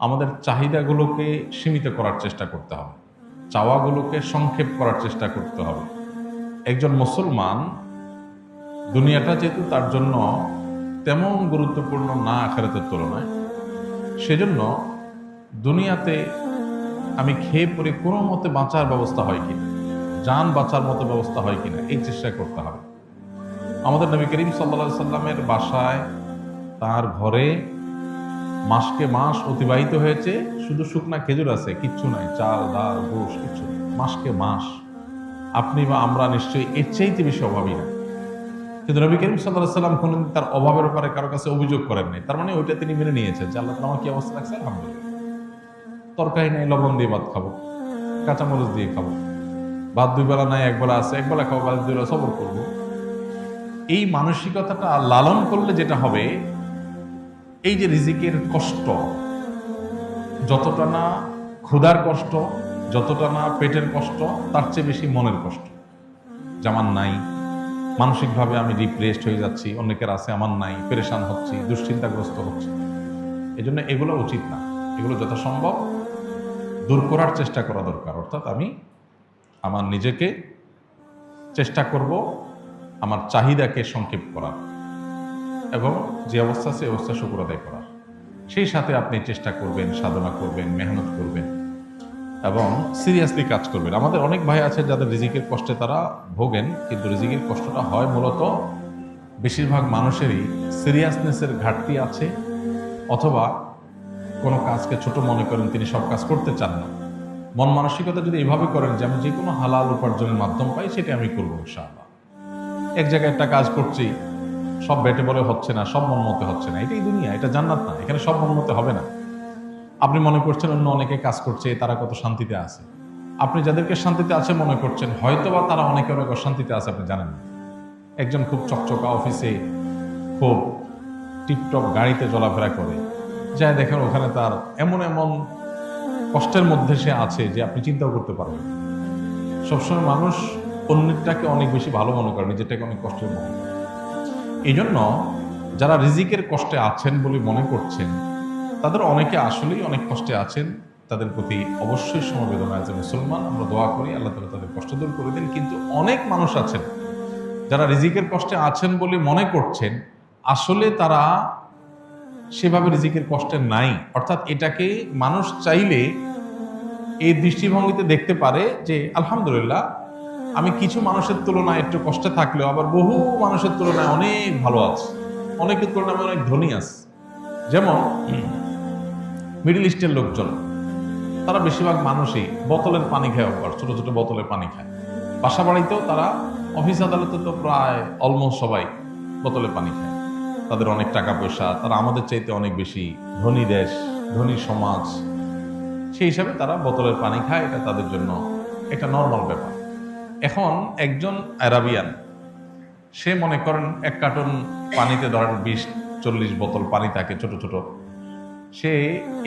আমাদের চাহিদাগুলোকে সীমিত করার চেষ্টা করতে হবে, চাওয়াগুলোকে সংক্ষেপ করার চেষ্টা করতে হবে। একজন মুসলমান দুনিয়াটা যেহেতু তার জন্য তেমন গুরুত্বপূর্ণ না আখিরাতের তুলনায়, সেজন্য দুনিয়াতে আমি খেয়ে পরে কোনো মতে বাঁচার ব্যবস্থা হয় কিনা, জান বাঁচার মতো ব্যবস্থা হয় কিনা, এই চেষ্টা করতে হবে। আমাদের নবী করিম সাল্লাল্লাহু আলাইহি সাল্লামের বাসায়, তার ঘরে মাসকে মাস অতিবাহিত হয়েছে, শুধু শুকনা খেজুর আছে, কিচ্ছু নাই, চাল ডাল গোশ কিচ্ছু নেই, মাসকে মাস। আপনি বা আমরা নিশ্চয়ই এর চাইতে বেশি অভাবী না। কিন্তু নবী করিম সাল্লাল্লাহু আলাইহি সাল্লাম কোনদিন তার অভাবের ব্যাপারে কারো কাছে অভিযোগ করেন নাই। তার মানে ওইটা তিনি মেনে নিয়েছেন যে আল্লাহ তাআলা আমার কি অবস্থা রাখছে, আলহামদুলিল্লাহ। তরকারি নাই, লবণ দিয়ে ভাত খাবো, কাঁচামরিচ দিয়ে খাবো, ভাত দুই বেলা নাই, এক বেলা আছে, এক বেলা খাবো, ভাত দুই বেলা সবর করবো। এই মানসিকতাটা লালন করলে যেটা হবে, এই যে রিজিকের কষ্ট, যতটা না ক্ষুধার কষ্ট, যতটা না পেটের কষ্ট, তার চেয়ে বেশি মনের কষ্ট। যেমন নাই, মানসিকভাবে আমি ডিপ্রেসড হয়ে যাচ্ছি, অনেকের আছে আমার নাই, পেরেশান হচ্ছি, দুশ্চিন্তাগ্রস্ত হচ্ছি। এই জন্য এগুলো উচিত না, এগুলো যথাসম্ভব দূর করার চেষ্টা করা দরকার। অর্থাৎ আমি আমার নিজেকে চেষ্টা করব আমার চাহিদাকে সংক্ষেপ করার এবং যে অবস্থা সে অবস্থা শুকর আদায় করার। সেই সাথে আপনি চেষ্টা করবেন, সাধনা করবেন, মেহনত করবেন এবং সিরিয়াসলি কাজ করবেন। আমাদের অনেক ভাই আছে যাদের রিজিকের কষ্টে তারা ভোগেন, কিন্তু রিজিকের কষ্টটা হয় মূলত বেশিরভাগ মানুষেরই সিরিয়াসনেসের ঘাটতি আছে, অথবা কোনো কাজকে ছোট মনে করেন, তিনি সব কাজ করতে চান না। মন মানসিকতা যদি এভাবে করেন যে আমি যে কোনো হালাল উপার্জনের মাধ্যম পাই সেটা আমি করবো ইনশাআল্লাহ। এক জায়গায় একটা কাজ করছি, সব বেটে বলে হচ্ছে না, সব মন মতে হচ্ছে না, এটাই দুনিয়া, এটা জান্নাত না, এখানে সব মন মতে হবে না। আপনি মনে করছেন অন্য অনেকে কাজ করছে, তারা কত শান্তিতে আছে। আপনি যাদেরকে শান্তিতে আছে মনে করছেন, হয়তোবা তারা অনেকে অনেক অশান্তিতে আছে, আপনি জানেন না। একজন খুব চকচকা অফিসে খুব টিপটপ গাড়িতে চলাফেরা করে, যাই দেখেন ওখানে তার এমন এমন কষ্টের মধ্যে সে আছে যে আপনি চিন্তাও করতে পারবেন। সবসময় মানুষ অন্যটাকে অনেক বেশি ভালো মনে করে, নিজেরটাকে অনেক কষ্টের মনে করে। এই জন্য যারা রিজিকের কষ্টে আছেন বলে মনে করছেন, তাদের অনেকে আসলেই অনেক কষ্টে আছেন। তাদের প্রতি অবশ্যই সমবেদনা আছে। মুসলমান আমরা দোয়া করি আল্লাহ তাআলা তাদের কষ্ট দূর করে দেন। কিন্তু অনেক মানুষ আছেন যারা রিজিকের কষ্টে আছেন বলে মনে করছেন, আসলে তারা সেভাবে রিজিকের কষ্টে নাই। অর্থাৎ এটাকে মানুষ চাইলে এই দৃষ্টিভঙ্গিতে দেখতে পারে যে আলহামদুলিল্লাহ, আমি কিছু মানুষের তুলনায় একটু কষ্টে থাকলেও আবার বহু মানুষের তুলনায় অনেক ভালো আছে, অনেকের তুলনায় আমি অনেক ধনী আছে। যেমন মিডল ইস্টের লোকজন, তারা বেশিরভাগ মানুষই বোতলের পানি খায়, অভ্যাস, ছোট ছোট বোতলের পানি খায়। বাসা বাড়িতেও তারা, অফিস আদালতে তো প্রায় অলমোস্ট সবাই বোতলে পানি খায়। তাদের অনেক টাকা পয়সা, তারা আমাদের চাইতে অনেক বেশি ধনী দেশ, ধনী সমাজ, সেই হিসাবে তারা বোতলের পানি খায়। এটা তাদের জন্য একটা নর্মাল ব্যাপার। এখন একজন আরাবিয়ান, সে মনে করেন এক কার্টন পানিতে ধরেন 20-40 বোতল পানি থাকে ছোট ছোট, সে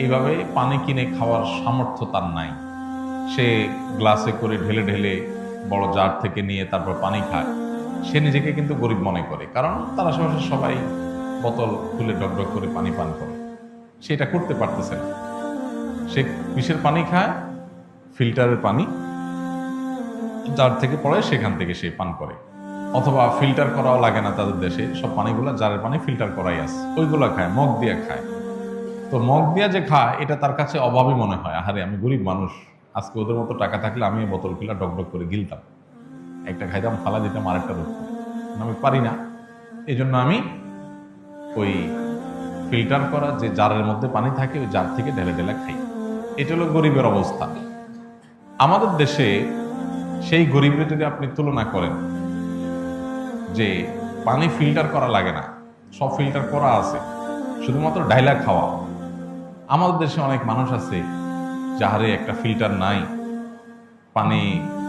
এইভাবে পানি কিনে খাওয়ার সামর্থ্য তার নাই। সে গ্লাসে করে ঢেলে ঢেলে বড় জার থেকে নিয়ে তারপর পানি খায়। সে নিজেকে কিন্তু গরিব মনে করে, কারণ তার আশেপাশে সবাই বোতল খুলে ডকডক করে পানি পান করে, সেটা করতে পারতেছে না। সে কিসের পানি খায়? ফিল্টারের পানি, জার থেকে পড়ে সেখান থেকে সে পান করে। অথবা ফিল্টার করাও লাগে না, তাদের দেশে সব পানিগুলা জারের পানি ফিল্টার করাই আছে, ওইগুলা খায়, মগ দিয়ে খায়। তো মগ দিয়া যে খায়, এটা তার কাছে অভাবই মনে হয়। আহারে, আমি গরিব মানুষ, আজকে ওদের মতো টাকা থাকলে আমি বোতল খুলে ডকডক করে গিলতাম, একটা খাইতাম, ফালা দিতাম, আরেকটা ধরতাম। আমি পারি না, এই জন্য আমি ওই ফিল্টার করা যে জারের মধ্যে পানি থাকে, ওই জার থেকে ঢেলে ঢেলে খাই। এটা হলো গরিবের অবস্থা। আমাদের দেশে সেই গরিবের যদি আপনি তুলনা করেন যে পানি ফিল্টার করা লাগে না, সব ফিল্টার করা আছে, শুধুমাত্র ডাইলা খাওয়া। আমাদের দেশে অনেক মানুষ আছে যাহারে একটা ফিল্টার নাই, পানি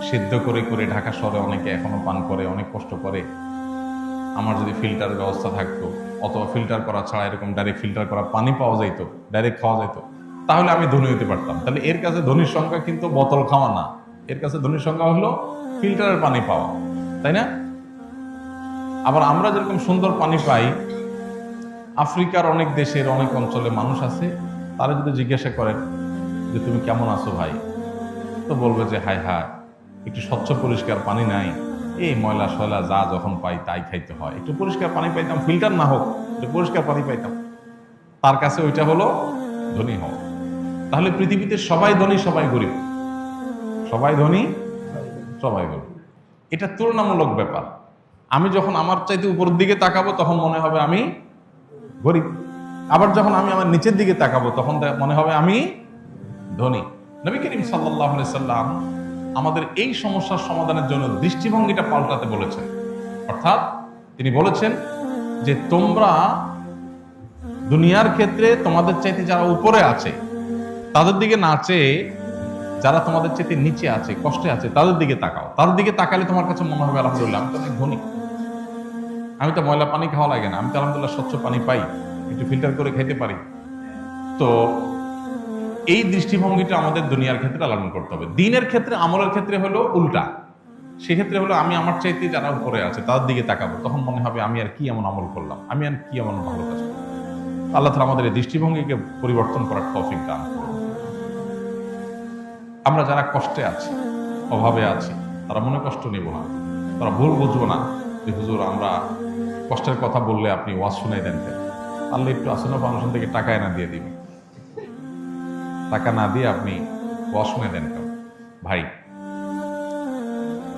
সিদ্ধ করে করে ঢাকা শহরে অনেকে এখনো পান করে, অনেক কষ্ট করে। আমার যদি ফিল্টারের ব্যবস্থা থাকতো, অথবা ফিল্টার করা ছাড়া এরকম ডাইরেক্ট ফিল্টার করা পানি পাওয়া যাইত, ডাইরেক্ট খাওয়া যাইত, তাহলে আমি ধনী হতে পারতাম। তাহলে এর কাছে ধনীর সংখ্যা কিন্তু বোতল খাওয়া না, এর কাছে ধনীর সংখ্যা হলো ফিল্টারের পানি পাওয়া, তাই না? আবার আমরা যেরকম সুন্দর পানি পাই, আফ্রিকার অনেক দেশের অনেক অঞ্চলে মানুষ আছে, তারা যদি জিজ্ঞাসা করেন যে তুমি কেমন আছো ভাই, তো বলবে যে হায় হায়, একটু স্বচ্ছ পরিষ্কার পানি নাই, এই ময়লা সয়লা যা যখন পাই তাই খাইতে হয়, একটু পরিষ্কার পানি পাইতাম, ফিল্টার না হোক একটু পরিষ্কার পানি পাইতাম, তার কাছে ওইটা হলো ধনী হওয়া। তাহলে পৃথিবীতে সবাই ধনী সবাই গরিব, সবাই ধনী সবাই গরিব, এটা তুলনামূলক ব্যাপার। আমি যখন আমার চাইতে উপরের দিকে তাকাবো তখন মনে হবে আমি গরিব, আবার যখন আমি আমার নিচের দিকে তাকাবো তখন মনে হবে আমি ধনী। নবী করিম সাল্লাল্লাহু আলাইহি সাল্লাম আমাদের এই সমস্যার সমাধানের জন্য দৃষ্টিভঙ্গিটা পাল্টাতে বলেছেন। অর্থাৎ তিনি বলেছেন যে তোমরা দুনিয়ার ক্ষেত্রে তোমাদের চাইতে যারা উপরে আছে তাদের দিকে না চেয়ে যারা তোমাদের চাইতে নিচে আছে, কষ্টে আছে, তাদের দিকে তাকাও। তাদের দিকে তাকালে তোমার কাছে মনে হবে আলহামদুলিল্লাহ আমি তো অনেক ধনী, আমি তো ময়লা পানি খাওয়া লাগে না, আমি তো আলহামদুলিল্লাহ স্বচ্ছ পানি পাই, একটু ফিল্টার করে খেতে পারি। তো এই দৃষ্টিভঙ্গিটা আমাদের দুনিয়ার ক্ষেত্রে লালন করতে হবে। দিনের ক্ষেত্রে, আমলের ক্ষেত্রে হলো উল্টা। সেক্ষেত্রে হলো আমি আমার চাইতে যারা উপরে আছে তাদের দিকে তাকাবো, তখন মনে হবে আমি আর কি এমন আমল করলাম, আমি আর কি এমন ভালো কাজ করলাম। আল্লাহ তাআলা আমাদের এই দৃষ্টিভঙ্গিকে পরিবর্তন করার তৌফিক দান করুন। আমরা যারা কষ্টে আছি, অভাবে আছি, তারা মনে কষ্ট নেব না, তারা ভুল বুঝবো না যে হুজুর আমরা কষ্টের কথা বললে আপনি ওয়াজ শুনাই দেন কেন, আল্লাহ একটু আসন্ন ফাউন্ডেশন থেকে টাকা এনে দিয়ে দিবেন, টাকা না দিয়ে আপনি ওয়াজ শুনে দেন কেন। ভাই,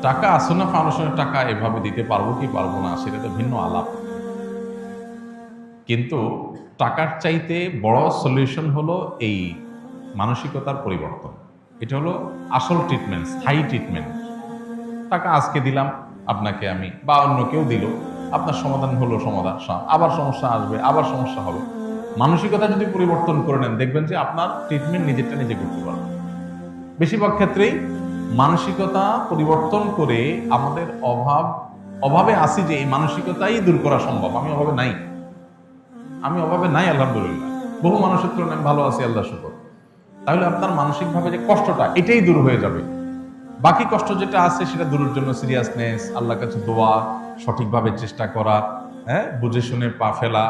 টাকা আসন্ন ফাউন্ডেশনের টাকা এভাবে দিতে পারবো কি পারবো না সেটা তো ভিন্ন আলাপ, কিন্তু টাকার চাইতে বড় সলিউশন হলো এই মানসিকতার পরিবর্তন। এটা হলো আসল ট্রিটমেন্ট, স্থায়ী ট্রিটমেন্ট। টাকা আজকে দিলাম আপনাকে আমি বা অন্য কেউ দিল, আপনার সমাধান হলো, সমাধান আবার সমস্যা আসবে, আবার সমস্যা হবে। মানসিকতা যদি পরিবর্তন করে নেন দেখবেন যে আপনার ট্রিটমেন্ট নিজেরটা নিজে করতে পারবেন। বেশিরভাগ ক্ষেত্রেই মানসিকতা পরিবর্তন করে আমাদের অভাবে আসি যে এই মানসিকতাই দূর করা সম্ভব। আমি অভাবে নাই, আমি অভাবে নাই আলহামদুলিল্লাহ, বহু মানুষের তুলনায় আমি ভালো আছি আল্লাহ শুকর। তাহলে আপনার মানসিকভাবে যে কষ্টটা এটাই দূর হয়ে যাবে। বাকি কষ্ট যেটা আছে সেটা দূরের জন্য সিরিয়াসনেস, আল্লাহর কাছে দোয়া, সঠিকভাবে চেষ্টা করা, বুঝে শুনে পা ফেলা,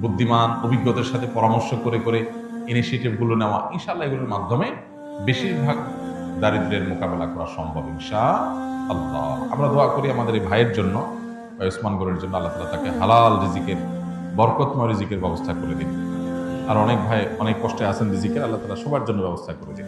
বুদ্ধিমান অভিজ্ঞতার সাথে পরামর্শ করে করে ইনিশিয়েটিভগুলো নেওয়া, ইনশাআল্লাহ এগুলোর মাধ্যমে বেশিরভাগ দারিদ্র্যের মোকাবেলা করা সম্ভব ইনশাআল্লাহ। আমরা দোয়া করি আমাদের এই ভাইয়ের জন্য, ওসমান গরের জন্য, আল্লাহ তাআলা তাকে হালাল রিজিকের, বরকতময় রিজিকের ব্যবস্থা করে দিন। আর অনেক ভাই অনেক কষ্টে আছেন রিজিকের, আল্লাহ তাআলা সবার জন্য ব্যবস্থা করে দিন।